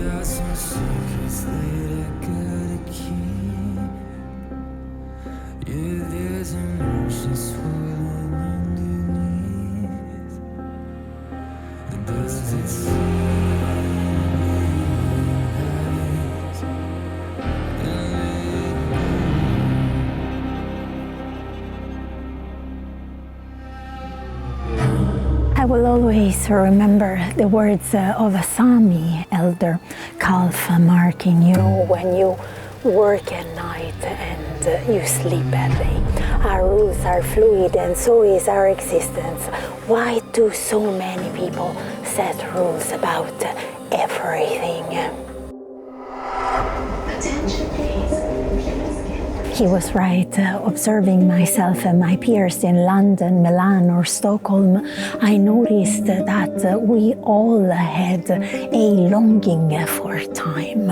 got some secrets that I gotta keep. Yeah, there's emotion swirling underneath. And does it seem I will always remember the words of a Sami elder, calf marking you when you work at night and you sleep at day. Our rules are fluid and so is our existence. Why do so many people set rules about everything? Attention please. He was right. Observing myself and my peers in London, Milan or Stockholm, I noticed that we all had a longing for time.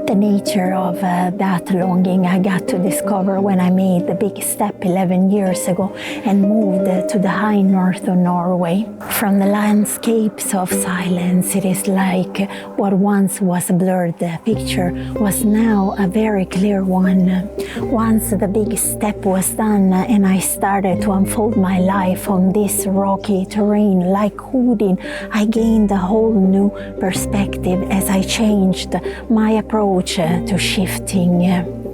The nature of that longing I got to discover when I made the big step 11 years ago and moved to the high north of Norway. From the landscapes of silence, it is like what once was a blurred picture was now a very clear one. Once the big step was done and I started to unfold my life on this rocky terrain like Houdin, I gained a whole new perspective as I changed my approach to shifting.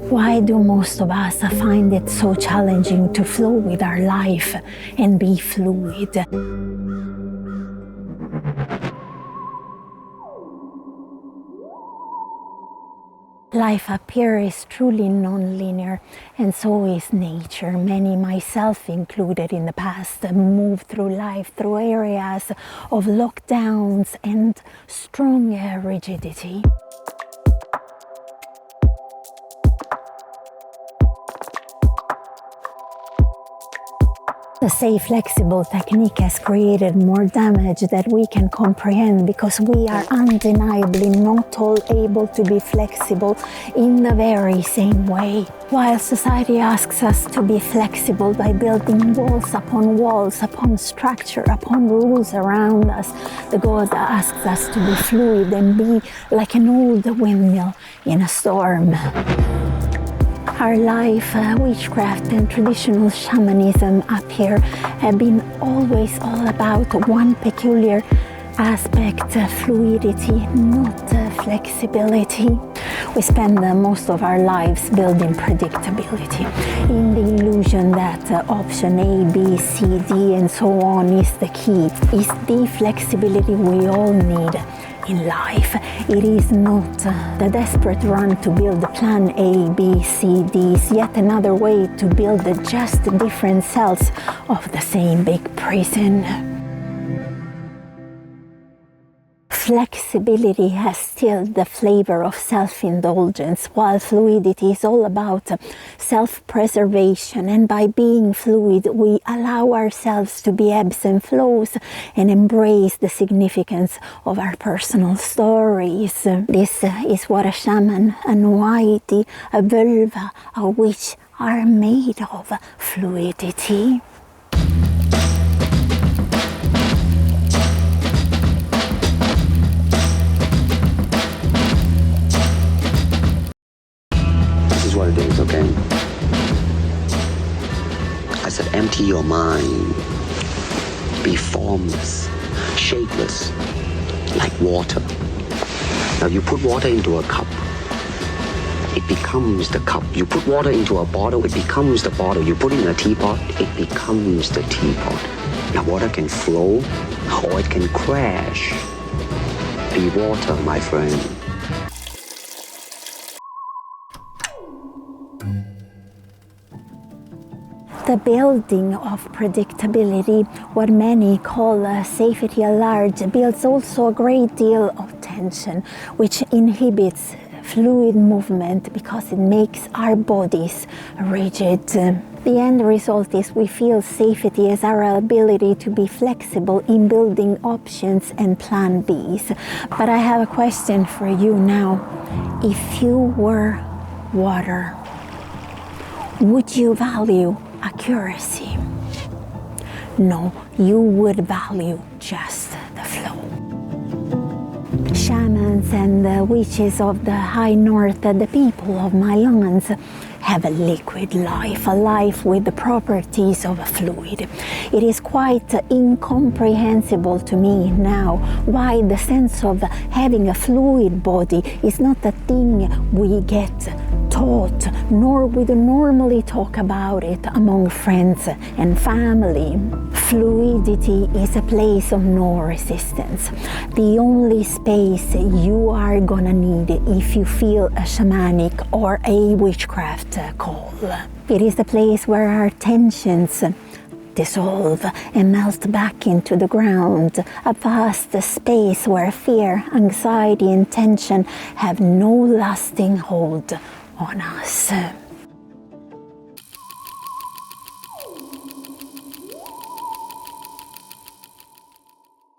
Why do most of us find it so challenging to flow with our life and be fluid? Life up here is truly non-linear, and so is nature. Many, myself included in the past, moved through life through areas of lockdowns and strong rigidity. The Say Flexible technique has created more damage than we can comprehend because we are undeniably not all able to be flexible in the very same way. While society asks us to be flexible by building walls, upon structure, upon rules around us, the God asks us to be fluid and be like an old windmill in a storm. Our life, witchcraft and traditional shamanism up here have been always all about one peculiar aspect, fluidity, not flexibility. We spend most of our lives building predictability in the illusion that option A, B, C, D and so on is the key, is the flexibility we all need in life. It is not the desperate run to build plan A, B, C, D is yet another way to build just different cells of the same big prison. Flexibility has still the flavor of self-indulgence, while fluidity is all about self-preservation, and by being fluid we allow ourselves to be ebbs and flows and embrace the significance of our personal stories. This is what a shaman, a noaiti, a vulva, a witch are made of: fluidity. What it is, okay? I said empty your mind. Be formless, shapeless, like water. Now you put water into a cup, it becomes the cup. You put water into a bottle, it becomes the bottle. You put it in a teapot, it becomes the teapot. Now water can flow or it can crash. Be water, my friend. The building of predictability, what many call safety at large, builds also a great deal of tension, which inhibits fluid movement because it makes our bodies rigid. The end result is we feel safety as our ability to be flexible in building options and plan Bs. But I have a question for you now. If you were water, would you value accuracy? No, you would value just the flow. Shamans and the witches of the high north, the people of my lands, have a liquid life, a life with the properties of a fluid. It is quite incomprehensible to me now why the sense of having a fluid body is not a thing we get taught, nor we normally talk about it among friends and family. Fluidity is a place of no resistance. The only space you are gonna need if you feel a shamanic or a witchcraft call. It is the place where our tensions dissolve and melt back into the ground, a vast space where fear, anxiety and tension have no lasting hold on us.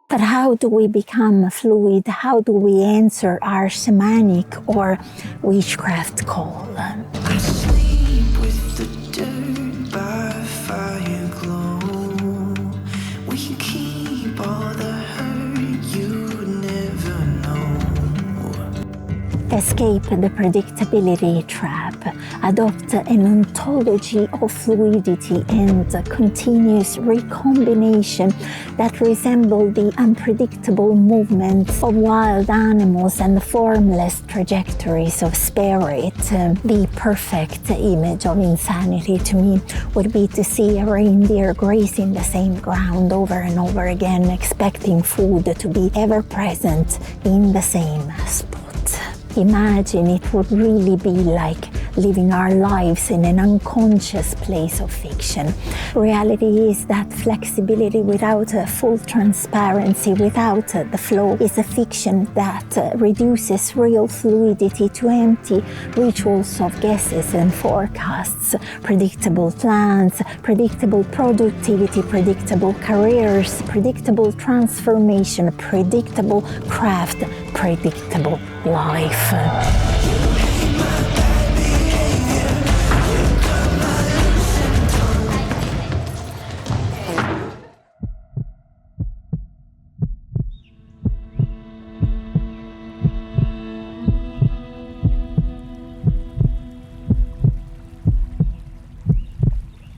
But how do we become fluid? How do we answer our shamanic or witchcraft call? I sleep with the dirt by fire glow. We can keep all the hurt you'd never know. Escape the predictability trap. Adopt an ontology of fluidity and continuous recombination that resemble the unpredictable movements of wild animals and the formless trajectories of spirit. The perfect image of insanity to me would be to see a reindeer grazing the same ground over and over again, expecting food to be ever present in the same spot. Imagine it would really be like living our lives in an unconscious place of fiction. Reality is that flexibility without a full transparency, without the flow, is a fiction that reduces real fluidity to empty rituals of guesses and forecasts, predictable plans, predictable productivity, predictable careers, predictable transformation, predictable craft, predictable life.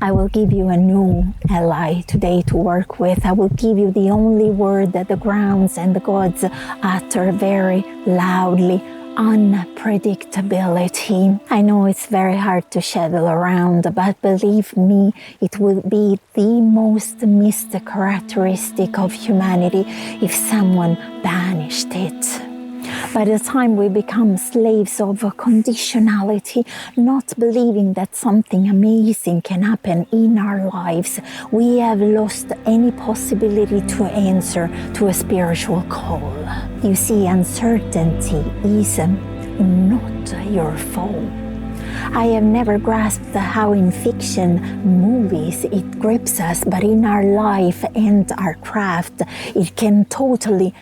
I will give you a new ally today to work with. I will give you the only word that the grounds and the gods utter very loudly: unpredictability. I know it's very hard to schedule around, but believe me, it will be the most missed characteristic of humanity if someone banished it. By the time we become slaves of conditionality, not believing that something amazing can happen in our lives, we have lost any possibility to answer to a spiritual call. You see, uncertainty is not your foe. I have never grasped how in fiction movies it grips us, but in our life and our craft, it can totally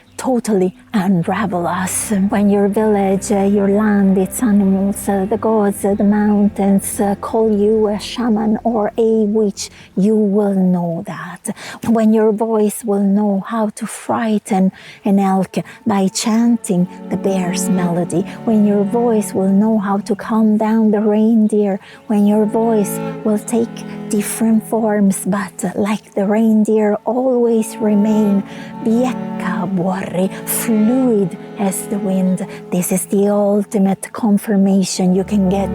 unravel us. When your village, your land, its animals, the gods, the mountains call you a shaman or a witch, you will know that. When your voice will know how to frighten an elk by chanting the bear's melody, when your voice will know how to calm down the reindeer, when your voice will take different forms, but like the reindeer always remain fluid as the wind. This is the ultimate confirmation you can get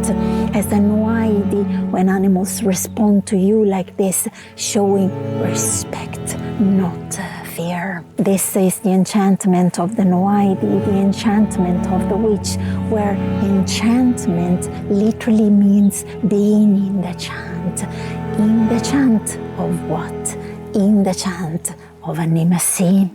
as a Noaidi when animals respond to you like this, showing respect, not fear. This is the enchantment of the Noaidi, the enchantment of the witch, where enchantment literally means being in the chant. In the chant of what? In the chant of animacy.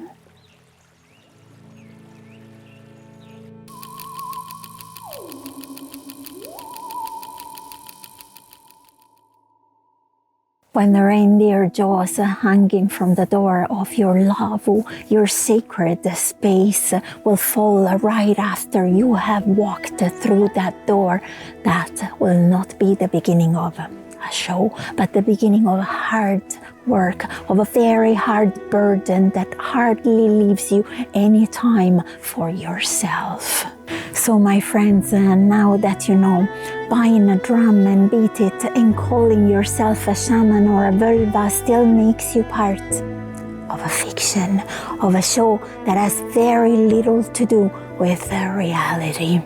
When the reindeer jaws hanging from the door of your lavu, your sacred space will fall right after you have walked through that door, that will not be the beginning of a show, but the beginning of a hard work, of a very hard burden that hardly leaves you any time for yourself. So my friends, now that you know, buying a drum and beat it and calling yourself a shaman or a vulva still makes you part of a fiction, of a show that has very little to do with reality.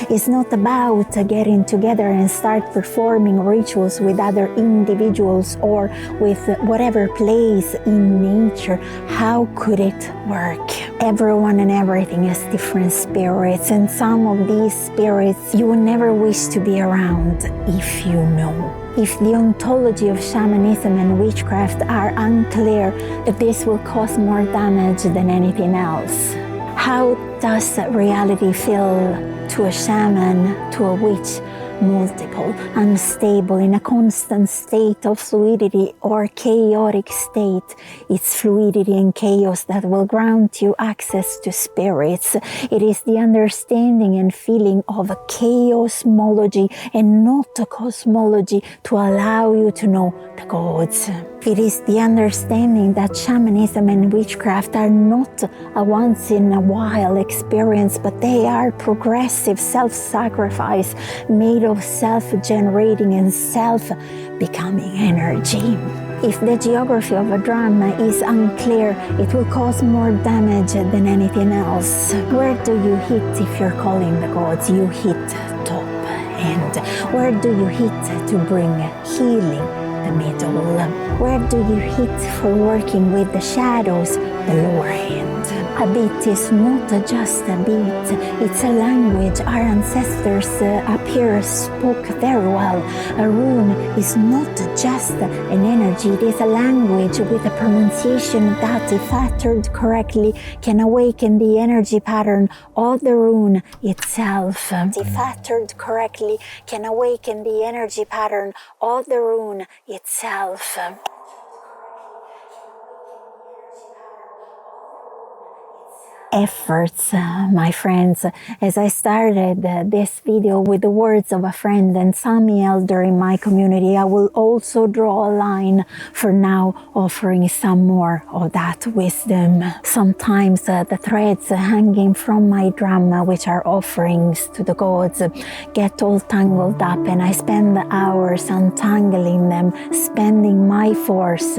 It's not about getting together and start performing rituals with other individuals or with whatever place in nature. How could it work? Everyone and everything has different spirits, and some of these spirits you will never wish to be around if you know. If the ontology of shamanism and witchcraft are unclear, this will cause more damage than anything else. How does reality feel to a shaman, to a witch? Multiple, unstable, in a constant state of fluidity or chaotic state. It's fluidity and chaos that will grant you access to spirits. It is the understanding and feeling of a chaosmology and not a cosmology to allow you to know the gods. It is the understanding that shamanism and witchcraft are not a once-in-a-while experience, but they are progressive self-sacrifice made of self-generating and self-becoming energy. If the geography of a drum is unclear, it will cause more damage than anything else. Where do you hit if you're calling the gods? You hit top. And where do you hit to bring healing? The middle. Where do you hit for working with the shadows? The lower end. A beat is not just a beat, it's a language our ancestors up here spoke very well. A rune is not just an energy, it is a language with a pronunciation that, if uttered correctly, can awaken the energy pattern of the rune itself. If uttered correctly, can awaken the energy pattern of the rune itself. Efforts, my friends. As I started this video with the words of a friend and some elder in my community, I will also draw a line for now, offering some more of that wisdom. Sometimes the threads hanging from my drum, which are offerings to the gods, get all tangled up, and I spend hours untangling them, spending my force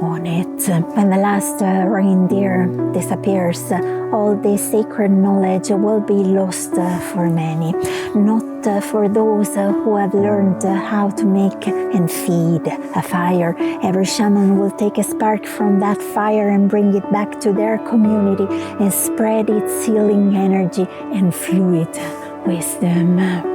on it. When the last reindeer disappears, all this sacred knowledge will be lost for many, not for those who have learned how to make and feed a fire. Every shaman will take a spark from that fire and bring it back to their community and spread its healing energy and fluid wisdom.